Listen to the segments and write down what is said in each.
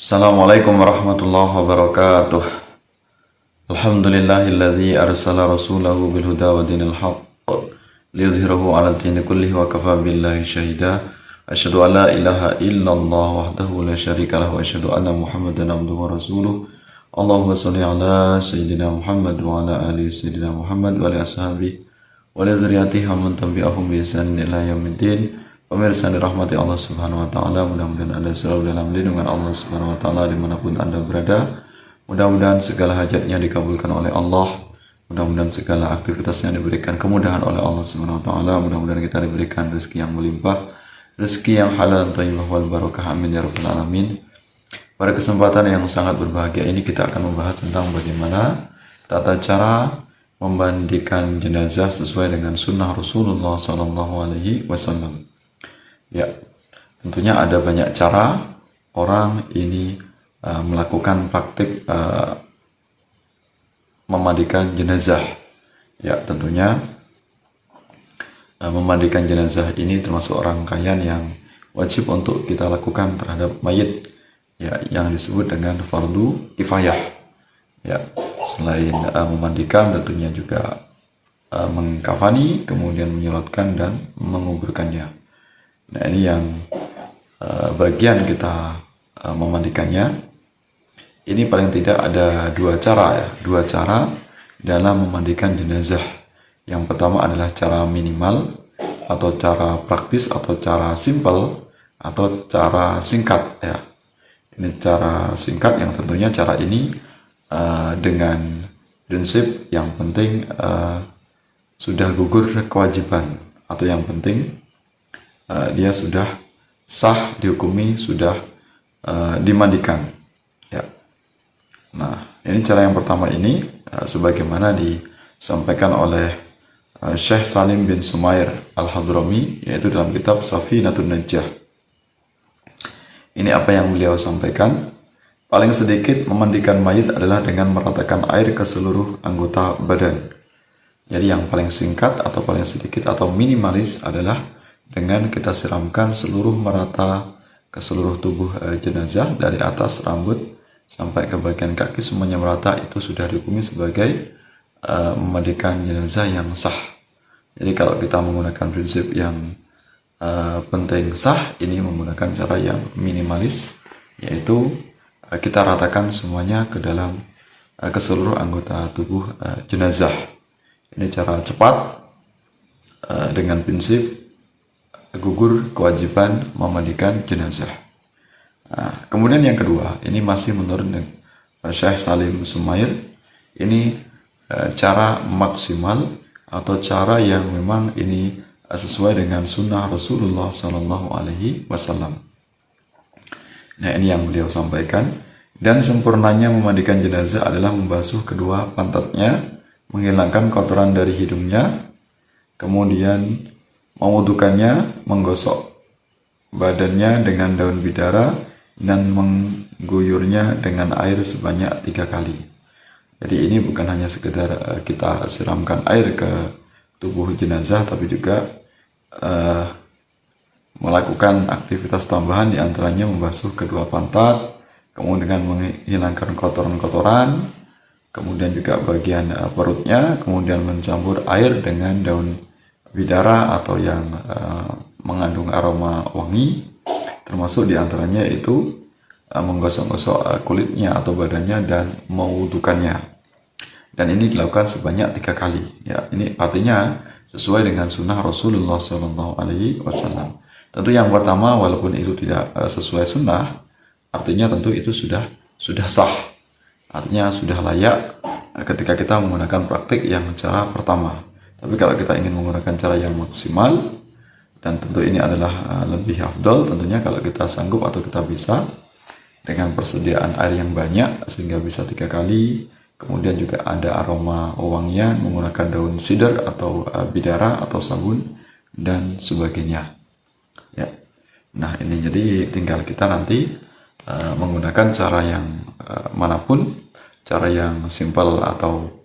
Assalamualaikum warahmatullahi wabarakatuh. Alhamdulillahilladzi arsala rasulahu bil huda wa dinil haqq liyudhhirahu 'ala ad-dini kullihi wa kafa billahi syahida. Asyhadu an la ilaha illallah wahdahu la syarika lahu wa asyhadu anna Muhammadan abduhu wa rasuluh. Allahumma shalli 'ala sayyidina Muhammad wa 'ala ali sayyidina Muhammad wa ali ashabihi wa li dzurriyyatihi wa man tabi'ahum bi ihsan ila yaumiddin. Pemirsa dirahmati Allah Subhanahu wa taala, mudah-mudahan Anda selalu dalam lindungan Allah Subhanahu wa taala dimanapun Anda berada. Mudah-mudahan segala hajatnya dikabulkan oleh Allah. Mudah-mudahan segala aktivitasnya diberikan kemudahan oleh Allah Subhanahu wa taala. Mudah-mudahan kita diberikan rezeki yang melimpah, rezeki yang halal dan thayyibah wal barakah. Amin ya rabbal alamin. Pada kesempatan yang sangat berbahagia ini kita akan membahas tentang bagaimana tata cara memandikan jenazah sesuai dengan sunnah Rasulullah sallallahu alaihi wasallam. Ya, tentunya ada banyak cara orang ini melakukan praktik memandikan jenazah. Ya, tentunya memandikan jenazah ini termasuk rangkaian yang wajib untuk kita lakukan terhadap mayit, ya, yang disebut dengan fardu kifayah. Ya, selain memandikan, tentunya juga mengkafani, kemudian menyolatkan dan menguburkannya. Nah, ini yang bagian kita memandikannya. Ini paling tidak ada dua cara, ya, dua cara dalam memandikan jenazah. Yang pertama adalah cara minimal atau cara praktis atau cara simpel atau cara singkat, ya. Ini cara singkat yang tentunya cara ini dengan prinsip yang penting sudah gugur kewajiban, atau yang penting dia sudah sah dihukumi, sudah dimandikan, ya. Nah, ini cara yang pertama ini sebagaimana disampaikan oleh Syekh Salim bin Sumair Al-Hadrami, yaitu dalam kitab Safinatun Najjah. Ini apa yang beliau sampaikan. Paling sedikit memandikan mayit adalah dengan meratakan air ke seluruh anggota badan. Jadi yang paling singkat atau paling sedikit atau minimalis adalah dengan kita siramkan seluruh merata ke seluruh tubuh jenazah, dari atas rambut sampai ke bagian kaki semuanya merata. Itu sudah dihukumi sebagai memandikan jenazah yang sah. Jadi kalau kita menggunakan prinsip yang penting sah, ini menggunakan cara yang minimalis, yaitu kita ratakan semuanya ke dalam ke seluruh anggota tubuh jenazah. Ini cara cepat dengan prinsip gugur kewajiban memandikan jenazah. Nah, kemudian yang kedua, ini masih menurut Syekh Salim Sumair, ini cara maksimal atau cara yang memang ini sesuai dengan sunnah Rasulullah Sallallahu Alaihi Wasallam. Nah, ini yang beliau sampaikan. Dan sempurnanya memandikan jenazah adalah membasuh kedua pantatnya, menghilangkan kotoran dari hidungnya, kemudian mewudukannya, menggosok badannya dengan daun bidara, dan mengguyurnya dengan air sebanyak 3 kali. Jadi ini bukan hanya sekedar kita siramkan air ke tubuh jenazah, tapi juga melakukan aktivitas tambahan, diantaranya membasuh kedua pantat, kemudian menghilangkan kotoran-kotoran, kemudian juga bagian perutnya, kemudian mencampur air dengan daun bidara atau yang mengandung aroma wangi, termasuk diantaranya itu menggosok-gosok kulitnya atau badannya dan mewudukannya. Dan ini dilakukan sebanyak 3 kali. Ya, ini artinya sesuai dengan sunnah Rasulullah Sallallahu Alaihi Wasallam. Tentu yang pertama, walaupun itu tidak sesuai sunnah, artinya tentu itu sudah sah. Artinya sudah layak ketika kita menggunakan praktik yang cara pertama. Tapi kalau kita ingin menggunakan cara yang maksimal, dan tentu ini adalah lebih afdal tentunya kalau kita sanggup atau kita bisa dengan persediaan air yang banyak sehingga bisa 3 kali, kemudian juga ada aroma wangian menggunakan daun sidr atau bidara atau sabun dan sebagainya, ya. Nah, ini jadi tinggal kita nanti menggunakan cara yang manapun, cara yang simpel atau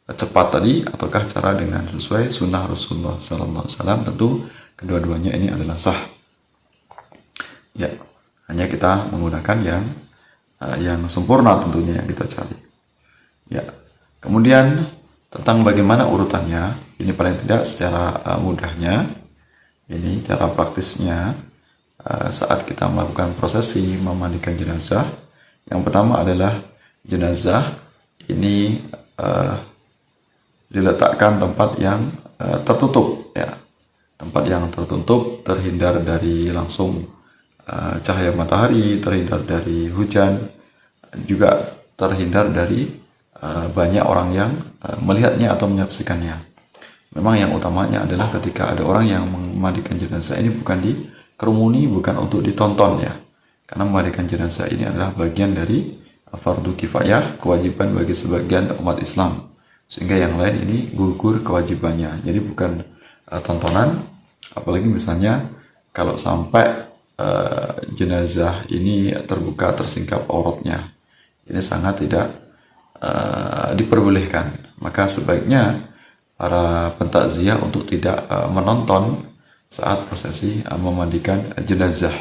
cepat tadi, ataukah cara dengan sesuai sunnah Rasulullah Sallallahu Alaihi Wasallam. Tentu kedua-duanya ini adalah sah, ya. Hanya kita menggunakan yang yang sempurna tentunya yang kita cari. Ya. Kemudian tentang bagaimana urutannya, ini paling tidak secara mudahnya, ini cara praktisnya saat kita melakukan prosesi memandikan jenazah. Yang pertama adalah jenazah ini diletakkan tempat yang tertutup, ya, tempat yang tertutup, terhindar dari langsung cahaya matahari, terhindar dari hujan, juga terhindar dari banyak orang yang melihatnya atau menyaksikannya. Memang yang utamanya adalah ketika ada orang yang memandikan jenazah ini bukan dikerumuni, bukan untuk ditonton, ya, karena memandikan jenazah ini adalah bagian dari fardu kifayah, kewajiban bagi sebagian umat Islam, sehingga yang lain ini gugur kewajibannya. Jadi bukan tontonan, apalagi misalnya kalau sampai jenazah ini terbuka, tersingkap auratnya, ini sangat tidak diperbolehkan. Maka sebaiknya para pentakziah untuk tidak menonton saat prosesi memandikan jenazah,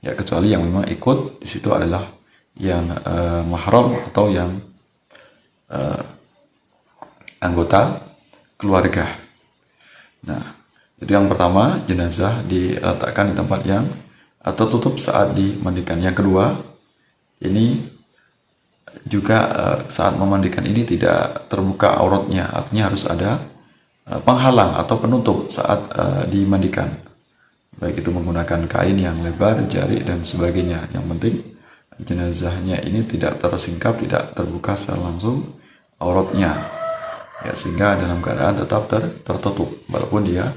ya, kecuali yang memang ikut di situ adalah yang mahram atau yang anggota keluarga. Nah, itu yang pertama, jenazah diletakkan di tempat yang tertutup saat dimandikan. Yang kedua, ini juga saat memandikan ini tidak terbuka auratnya, artinya harus ada penghalang atau penutup saat dimandikan, baik itu menggunakan kain yang lebar, jarik, dan sebagainya. Yang penting jenazahnya ini tidak tersingkap, tidak terbuka secara langsung auratnya, ya, sehingga dalam keadaan tetap tertutup walaupun dia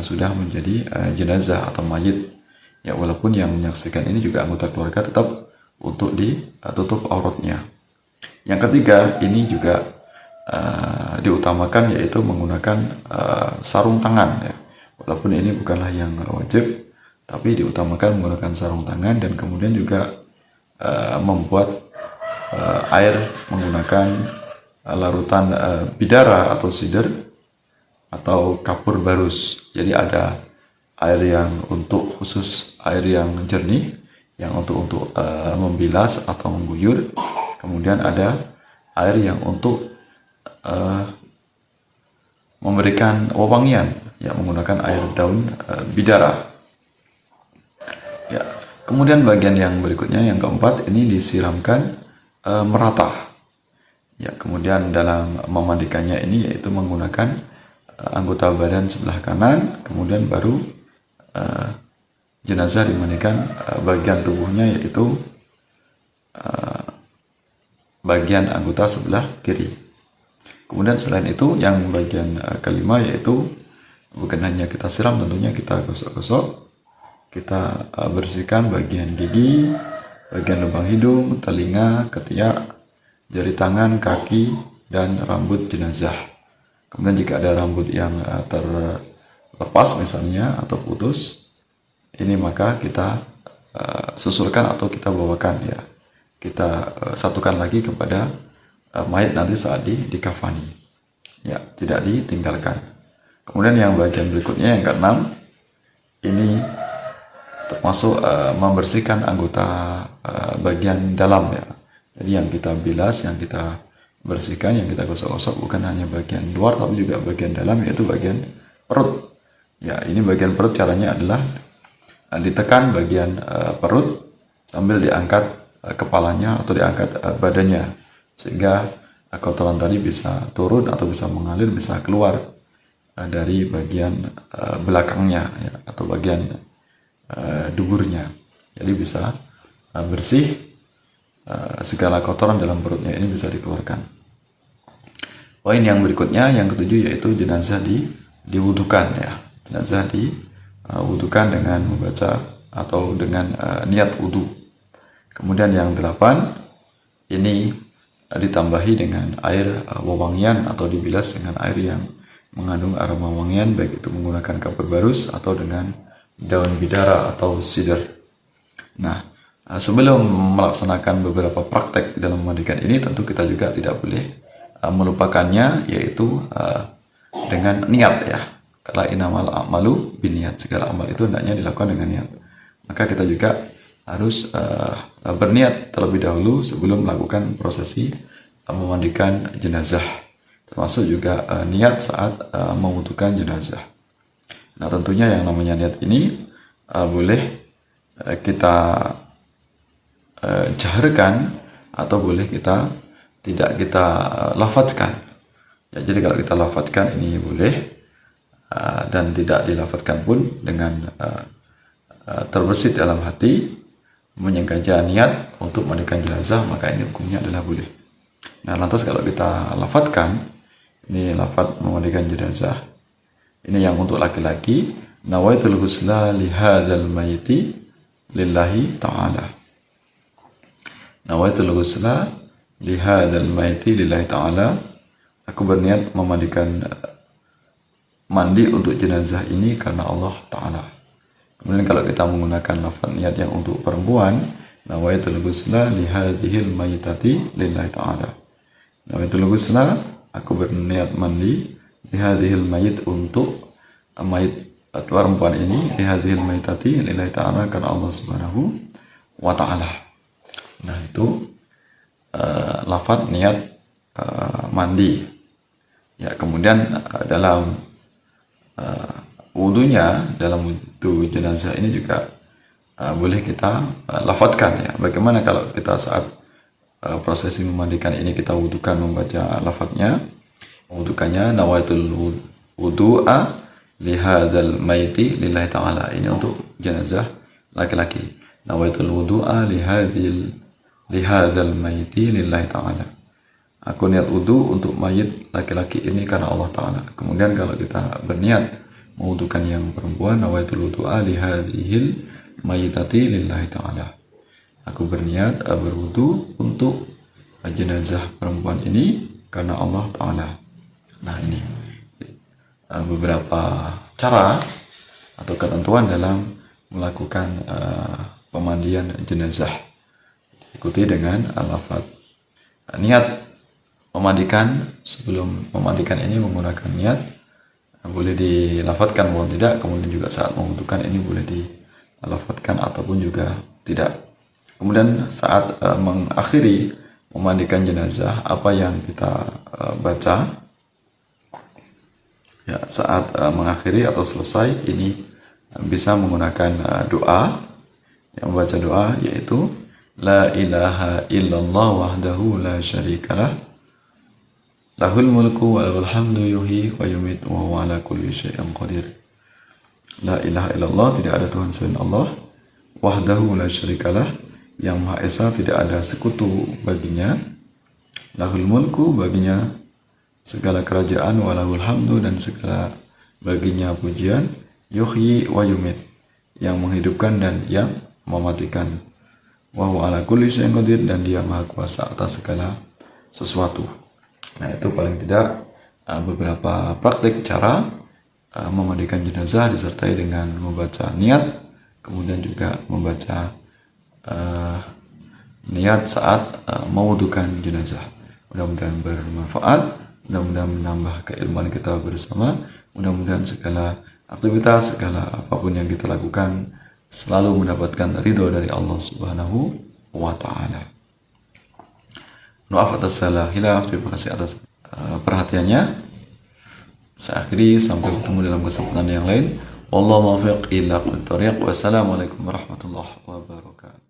sudah menjadi jenazah atau mayit, ya, walaupun yang menyaksikan ini juga anggota keluarga, tetap untuk ditutup auratnya. Yang ketiga, ini juga diutamakan, yaitu menggunakan sarung tangan, ya. Walaupun ini bukanlah yang wajib, tapi diutamakan menggunakan sarung tangan, dan kemudian juga membuat air menggunakan larutan bidara atau sider atau kapur barus. Jadi ada air yang untuk khusus air yang jernih, yang untuk membilas atau mengguyur. Kemudian ada air yang untuk memberikan wewangian, ya, menggunakan air daun bidara. Ya. Kemudian bagian yang berikutnya, yang keempat, ini disiramkan merata. Ya, kemudian dalam memandikannya ini yaitu menggunakan anggota badan sebelah kanan, kemudian baru jenazah dimandikan bagian tubuhnya, yaitu bagian anggota sebelah kiri. Kemudian selain itu, yang bagian kelima, yaitu bukan hanya kita siram, tentunya kita gosok-gosok, kita bersihkan bagian gigi, bagian lubang hidung, telinga, ketiak, jari tangan, kaki, dan rambut jenazah. Kemudian jika ada rambut yang terlepas misalnya atau putus, ini maka kita susulkan atau kita bawakan, ya, kita satukan lagi kepada mayat nanti saat dikafani, ya, tidak ditinggalkan. Kemudian yang bagian berikutnya, yang keenam, ini termasuk membersihkan anggota bagian dalam, ya. Jadi yang kita bilas, yang kita bersihkan, yang kita gosok-gosok bukan hanya bagian luar tapi juga bagian dalam, yaitu bagian perut. Ya, ini bagian perut, caranya adalah ditekan bagian perut sambil diangkat kepalanya atau diangkat badannya, sehingga kotoran tadi bisa turun atau bisa mengalir, bisa keluar dari bagian belakangnya, ya, atau bagian duburnya. Jadi bisa bersih, segala kotoran dalam perutnya ini bisa dikeluarkan. Poin yang berikutnya, yang ketujuh, yaitu jenazah diwudukan, ya. Jenazah diwudukan dengan membaca atau dengan niat wudu. Kemudian yang delapan, ini ditambahi dengan air wewangian atau dibilas dengan air yang mengandung aroma wangian, baik itu menggunakan kapur barus atau dengan daun bidara atau sider. Nah, sebelum melaksanakan beberapa praktek dalam memandikan ini, tentu kita juga tidak boleh melupakannya, yaitu dengan niat, ya. Karena inamal a'malu biniat, segala amal itu hendaknya dilakukan dengan niat. Maka kita juga harus berniat terlebih dahulu sebelum melakukan prosesi memandikan jenazah, termasuk juga niat saat membutuhkan jenazah. Nah, tentunya yang namanya niat ini boleh kita jaharkan atau boleh tidak kita lafadzkan. Ya, jadi kalau kita lafadzkan ini boleh, dan tidak dilafadzkan pun dengan terbersit dalam hati menyenggaja niat untuk memandikan jenazah, maka ini hukumnya adalah boleh. Nah, lantas kalau kita lafadzkan, ini lafadz memandikan jenazah, ini yang untuk laki-laki, nawaitul ghusla li hadzal mayyiti lillahi ta'ala. Nawaitul ghusla li hadzal mayyiti lillahi ta'ala. Aku berniat memandikan mandi untuk jenazah ini karena Allah Ta'ala. Kemudian kalau kita menggunakan lafaz niat yang untuk perempuan, nawaitul ghusla li hadhil mayyitati lillahi ta'ala. Nawaitul ghusla, aku berniat mandi li hadhil mayyit, untuk mayit perempuan ini, li hadhil mayyitati lillahi ta'ala, karena Allah Subhanahu wa ta'ala. Nah, itu lafaz niat mandi. Ya, kemudian dalam wudunya, dalam wudu jenazah ini juga boleh kita lafadzkan ya. Bagaimana kalau kita saat prosesi memandikan ini kita wudukan membaca lafadznya, wudukannya nawaitul wudu'a li hadzal mayyiti lillahi ta'ala. Ini untuk jenazah laki-laki. Nawaitul wudu'a li hadzal mayyiti lillahi ta'ala. Aku niat wudu untuk mayit laki-laki ini karena Allah Ta'ala. Kemudian kalau kita berniat mewudukan yang perempuan, nawaitul wudu'a li hadhil mayyitati lillahi ta'ala. Aku berniat berwudu untuk jenazah perempuan ini karena Allah Ta'ala. Nah, ini beberapa cara atau ketentuan dalam melakukan pemandian jenazah. Ikuti dengan lafaz niat memandikan. Sebelum memandikan ini menggunakan niat, boleh dilafadzkan maupun tidak. Kemudian juga saat membutuhkan ini boleh dilafadzkan ataupun juga tidak. Kemudian saat mengakhiri memandikan jenazah, apa yang kita baca ya saat mengakhiri atau selesai ini bisa menggunakan doa. Yang membaca doa yaitu la ilaha illallah wahdahu la syarikalah, lahul mulku wa lahul hamdu yuhyi wa yumiit wa huwa ala kulli syai'in qadir. La ilaha illallah, tidak ada Tuhan selain Allah, wahdahu la syarikalah, yang Maha Esa tidak ada sekutu baginya, lahul mulku, baginya segala kerajaan, wa lahul hamdu, dan segala baginya pujian, yuhyi wa yumiit, yang menghidupkan dan yang mematikan, wa huwa ala kulli syai'in qadir, dan dia Maha Kuasa atas segala sesuatu. Nah, itu paling tidak beberapa praktik cara memandikan jenazah disertai dengan membaca niat, kemudian juga membaca niat saat mewudukan jenazah. Mudah-mudahan bermanfaat, mudah-mudahan menambah keilmuan kita bersama, mudah-mudahan segala aktivitas, segala apapun yang kita lakukan selalu mendapatkan ridho dari Allah Subhanahu wa Ta'ala. Maaf atas salah hilaf, terima kasih atas perhatiannya. Saya akhiri, sampai bertemu dalam kesempatan yang lain. Wallahu muwaffiq ila aqwamit thoriq. Wassalamualaikum warahmatullahi wabarakatuh.